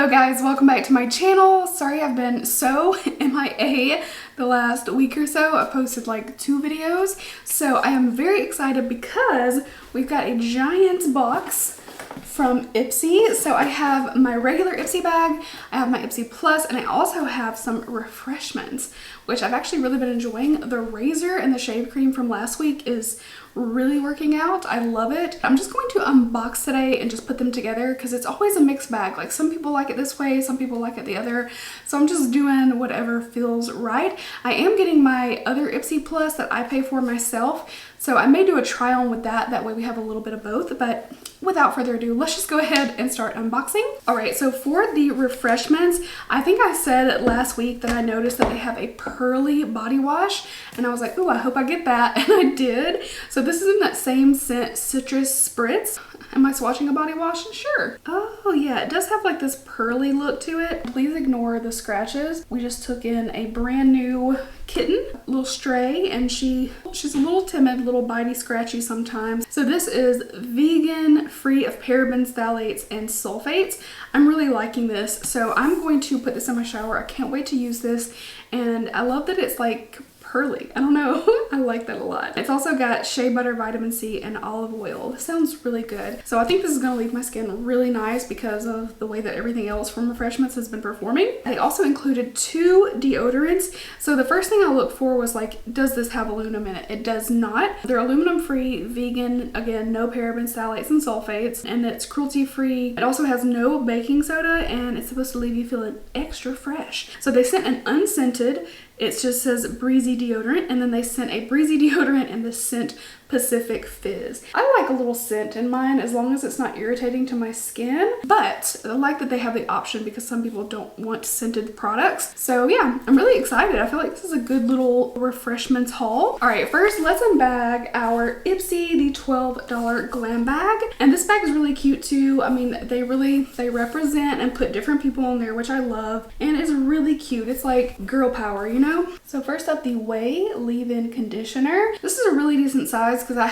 Hello guys, welcome back to my channel. Sorry I've been so MIA the last week or so. I posted like 2 videos. So I am very excited because we've got a giant box from Ipsy. So I have my regular Ipsy bag, I have my Ipsy Plus, and I also have some Refreshments, which I've actually really been enjoying. The razor and the shave cream from last week is really working out. I love it. I'm just going to unbox today and just put them together because it's always a mixed bag. Like some people like it this way, some people like it the other. So I'm just doing whatever feels right. I am getting my other Ipsy Plus that I pay for myself. So I may do a try on with that. That way we have a little bit of both, but without further ado, let's just go ahead and start unboxing. All right, so for the Refreshments, I think I said last week that I noticed that they have a pearly body wash, and I was like, oh, I hope I get that, and I did. So this is in that same scent, Citrus Spritz. Am I swatching a body wash? Sure. Oh yeah, it does have like this pearly look to it. Please ignore the scratches. We just took in a brand new kitten, little stray, and she's a little timid, a little bitey, scratchy sometimes. So this is vegan, free of parabens, phthalates, and sulfates. I'm really liking this, so I'm going to put this in my shower. I can't wait to use this, and I love that it's like pearly. I don't know. I like that a lot. It's also got shea butter, vitamin C, and olive oil. This sounds really good. So I think this is going to leave my skin really nice because of the way that everything else from Refreshments has been performing. They also included 2 deodorants. So the first thing I looked for was like, does this have aluminum in it? It does not. They're aluminum free, vegan, again, no parabens, phthalates, and sulfates, and it's cruelty free. It also has no baking soda, and it's supposed to leave you feeling extra fresh. So they sent an unscented, it just says breezy deodorant, and then they sent a breezy deodorant in the scent Pacific Fizz. I like a little scent in mine as long as it's not irritating to my skin, but I like that they have the option because some people don't want scented products. So yeah, I'm really excited. I feel like this is a good little Refreshments haul. All right, first let's unbag our Ipsy, the $12 Glam bag. And this bag is really cute too. I mean, they represent and put different people on there, which I love, and it's really cute. It's like girl power, you know? So first up, the Way leave-in conditioner. This is a really decent size because I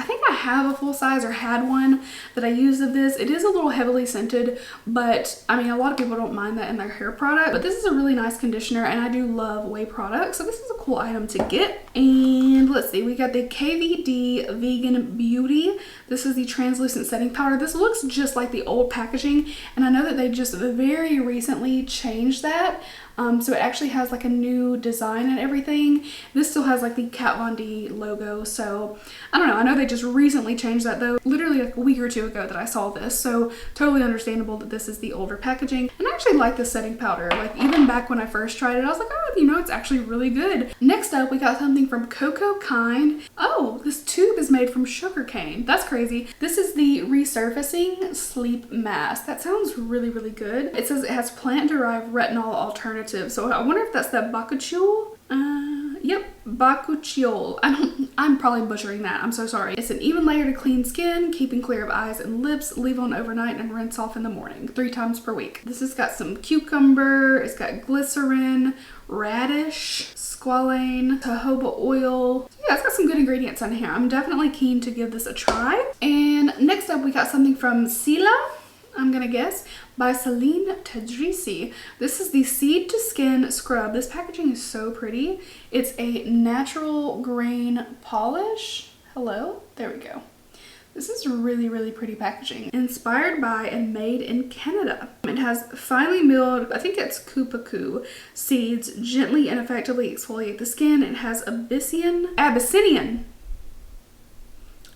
think I have a full size or had one that I used of this. It is a little heavily scented, but I mean, a lot of people don't mind that in their hair product, but this is a really nice conditioner, and I do love Way products, so this is a cool item to get. And let's see, we got the KVD Vegan Beauty. This is the translucent setting powder. This looks just like the old packaging, and I know that they just very recently changed that. So it actually has like a new design and everything. This still has like the Kat Von D logo. So I don't know. I know they just recently changed that though, literally like a week or 2 ago that I saw this. So totally understandable that this is the older packaging. And I actually like the setting powder. Like even back when I first tried it, I was like, oh, you know, it's actually really good. Next up, we got something from Cocoa Kind. Oh, this tube is made from sugarcane. That's crazy. This is the Resurfacing Sleep Mask. That sounds really, really good. It says it has plant-derived retinol alternative. So I wonder if that's that bakuchiol. Yep, bakuchiol. I'm probably butchering that. I'm so sorry. It's an even layer to clean skin, keeping clear of eyes and lips, leave on overnight and rinse off in the morning, 3 times per week. This has got some cucumber, it's got glycerin, radish, squalane, jojoba oil. So yeah, it's got some good ingredients on here. I'm definitely keen to give this a try. And next up, we got something from Sila, I'm gonna guess, by Celine Tadrisi. This is the Seed to Skin Scrub. This packaging is so pretty. It's a natural grain polish. Hello, there we go. This is really, really pretty packaging. Inspired by and made in Canada. It has finely milled, I think it's kupaku seeds, gently and effectively exfoliate the skin. It has Abyssinian,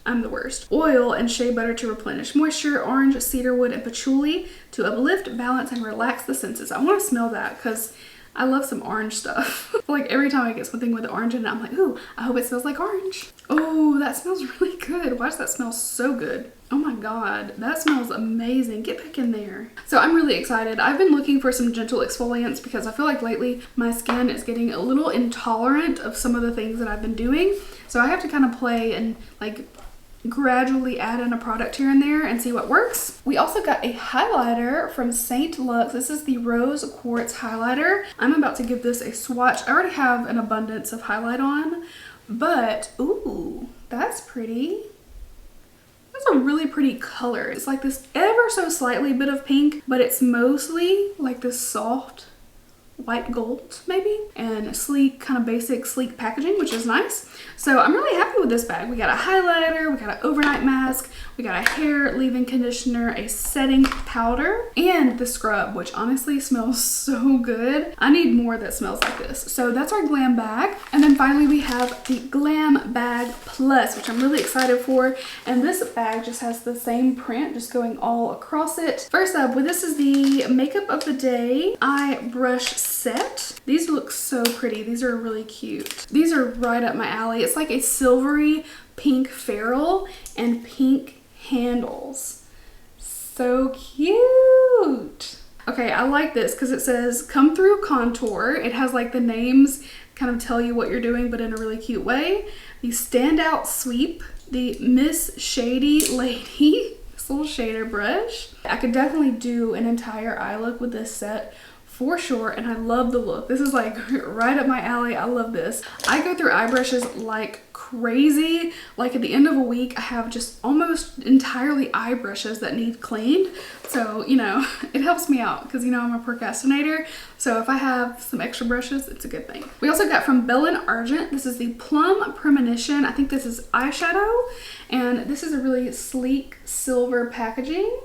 I'm the worst, oil and shea butter to replenish moisture, orange, cedarwood, and patchouli to uplift, balance, and relax the senses. I want to smell that because I love some orange stuff. Like every time I get something with orange in it, I'm like, ooh, I hope it smells like orange. Oh, that smells really good. Why does that smell so good? Oh my God, that smells amazing. Get back in there. So I'm really excited. I've been looking for some gentle exfoliants because I feel like lately my skin is getting a little intolerant of some of the things that I've been doing. So I have to kind of play and like gradually add in a product here and there and see what works. We also got a highlighter from Saint Lux. This is the Rose Quartz Highlighter. I'm about to give this a swatch. I already have an abundance of highlight on, but ooh, that's pretty. It's a really pretty color. It's like this ever so slightly bit of pink, but it's mostly like this soft white gold maybe, and sleek, kind of basic sleek packaging, which is nice. So I'm really happy with this bag. We got a highlighter, we got an overnight mask, we got a hair leave-in conditioner, a setting powder, and the scrub, which honestly smells so good. I need more that smells like this. So that's our Glam bag. And then finally we have the Glam Bag Plus, which I'm really excited for. And this bag just has the same print just going all across it. First up, well, this is the Makeup of the Day eye brush set. These look so pretty. These are really cute. These are right up my alley. It's like a silvery pink ferrule and pink handles. So cute. Okay, I like this because it says come through contour. It has like the names kind of tell you what you're doing, but in a really cute way. The standout sweep, the Miss Shady Lady, this little shader brush. I could definitely do an entire eye look with this set for sure, and I love the look. This is like right up my alley. I love this. I go through eye brushes like crazy. Like at the end of a week, I have just almost entirely eye brushes that need cleaned. So, you know, it helps me out because, you know, I'm a procrastinator. So if I have some extra brushes, it's a good thing. We also got from Bell & Argent. This is the Plum Premonition. I think this is eyeshadow, and this is a really sleek silver packaging.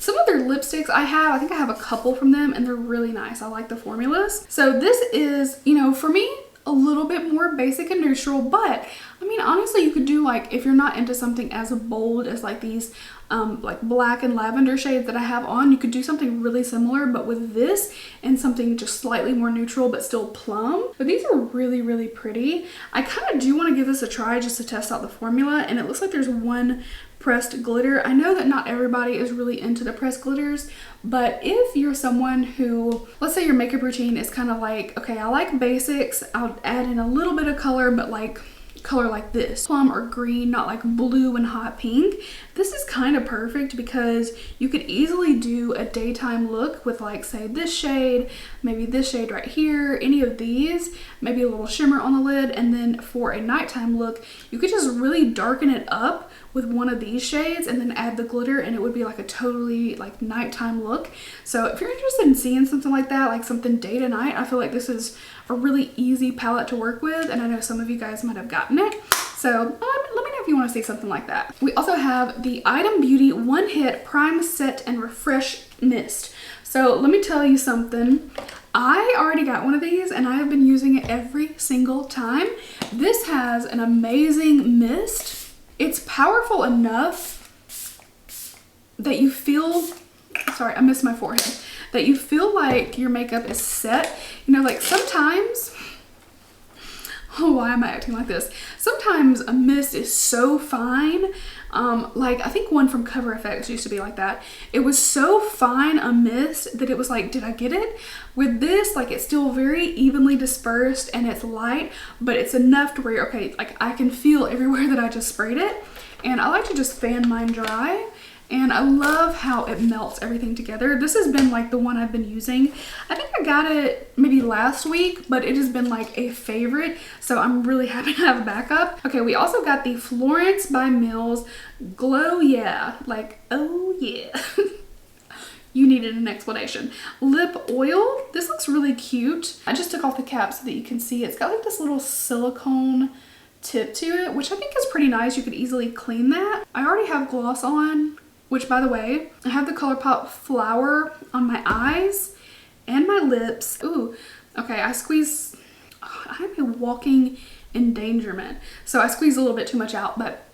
Some of their lipsticks I think I have a couple from them, and they're really nice. I like the formulas. So this is, you know, for me, a little bit more basic and neutral, but I mean, honestly, you could do like, if you're not into something as bold as like these like black and lavender shades that I have on, you could do something really similar, but with this and something just slightly more neutral, but still plum. But these are really, really pretty. I kind of do want to give this a try just to test out the formula, and it looks like there's one pressed glitter. I know that not everybody is really into the pressed glitters, but if you're someone who, let's say your makeup routine is kind of like, okay, I like basics, I'll add in a little bit of color, but like color like this, plum or green, not like blue and hot pink. This is kind of perfect because you could easily do a daytime look with like, say, this shade, maybe this shade right here, any of these, maybe a little shimmer on the lid, and then for a nighttime look, you could just really darken it up with one of these shades and then add the glitter, and it would be like a totally like nighttime look. So if you're interested in seeing something like that, like something day to night, I feel like this is a really easy palette to work with, and I know some of you guys might have gotten it. So let me know if you want to see something like that. We also have the Item Beauty One Hit Prime Set and Refresh Mist. So let me tell you something. I already got one of these and I have been using it every single time. This has an amazing mist. It's powerful enough that you feel, sorry, I missed my forehead, that you feel like your makeup is set. You know, like sometimes, oh, why am I acting like this? Sometimes a mist is so fine. Like I think one from Cover FX used to be like that. It was so fine a mist that it was like, did I get it? With this, like it's still very evenly dispersed and it's light, but it's enough to where, okay, like I can feel everywhere that I just sprayed it. And I like to just fan mine dry. And I love how it melts everything together. This has been like the one I've been using. I think I got it maybe last week, but it has been like a favorite. So I'm really happy to have a backup. Okay, we also got the Florence by Mills Glow Yeah. Like, oh yeah. You needed an explanation. Lip oil. This looks really cute. I just took off the cap so that you can see. It's got like this little silicone tip to it, which I think is pretty nice. You could easily clean that. I already have gloss on, which, by the way, I have the ColourPop Flower on my eyes and my lips. Ooh, okay, I squeeze, I'm a walking endangerment. So I squeeze a little bit too much out, but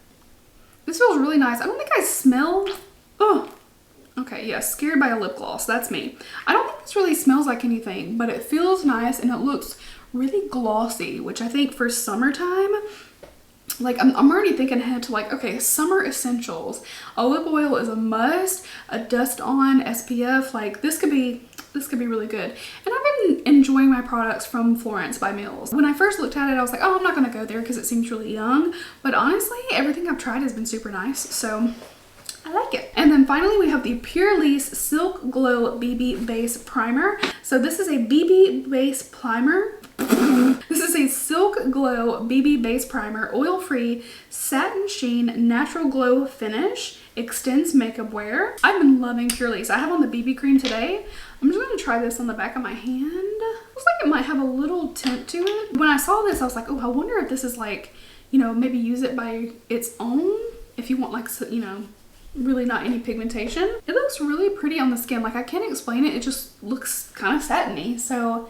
this feels really nice. I don't think I smell, oh, okay, yeah, scared by a lip gloss, that's me. I don't think this really smells like anything, but it feels nice and it looks really glossy, which I think for summertime, like I'm already thinking ahead to like, okay, summer essentials. A lip oil is a must, a dust on SPF, like this could be really good. And I've been enjoying my products from Florence by Mills. When I first looked at it, I was like, oh, I'm not gonna go there because it seems really young. But honestly, everything I've tried has been super nice. So I like it. And then finally we have the Purlisse Silk Glow BB Base Primer. So this is a BB base primer. This is a Silk Glow BB Base Primer, oil-free, satin sheen, natural glow finish, extends makeup wear. I've been loving Purely. So I have on the BB cream today. I'm just gonna try this on the back of my hand. Looks like it might have a little tint to it. When I saw this, I was like, oh, I wonder if this is like, you know, maybe use it by its own if you want like, you know, really not any pigmentation. It looks really pretty on the skin. Like, I can't explain it. It just looks kind of satiny. So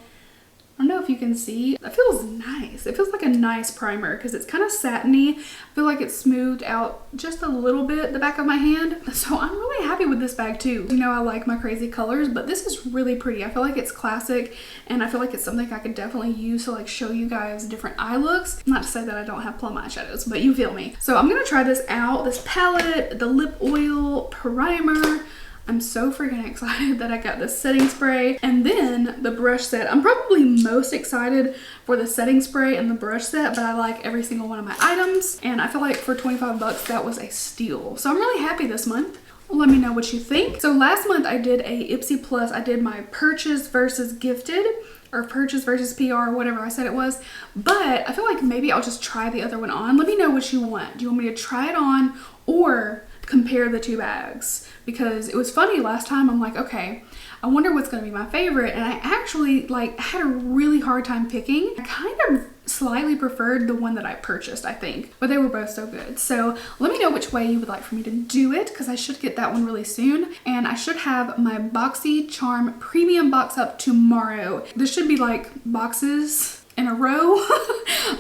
I don't know if you can see. It feels nice. It feels like a nice primer because it's kind of satiny. I feel like it's smoothed out just a little bit the back of my hand. So I'm really happy with this bag too. You know, I like my crazy colors, but this is really pretty. I feel like it's classic and I feel like it's something I could definitely use to like show you guys different eye looks. Not to say that I don't have plum eyeshadows, but you feel me. So I'm gonna try this out. This palette, the lip oil primer. I'm so freaking excited that I got this setting spray and then the brush set. I'm probably most excited for the setting spray and the brush set, but I like every single one of my items. And I feel like for 25 bucks, that was a steal. So I'm really happy this month. Let me know what you think. So last month I did a Ipsy Plus. I did my purchase versus gifted, or purchase versus PR, whatever I said it was. But I feel like maybe I'll just try the other one on. Let me know what you want. Do you want me to try it on or compare the two bags? Because it was funny last time. I'm like, okay, I wonder what's gonna be my favorite. And I actually like had a really hard time picking. I kind of slightly preferred the one that I purchased, I think, but they were both so good. So let me know which way you would like for me to do it, because I should get that one really soon. And I should have my Boxy Charm Premium box up tomorrow. There should be like boxes in a row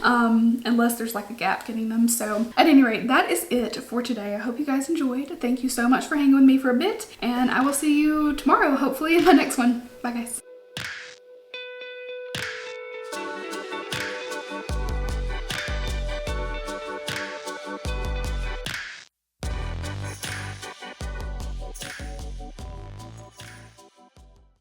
unless there's like a gap getting them. So at any rate, that is it for today. I hope you guys enjoyed. Thank you so much for hanging with me for a bit, and I will see you tomorrow, hopefully in my next one. Bye guys.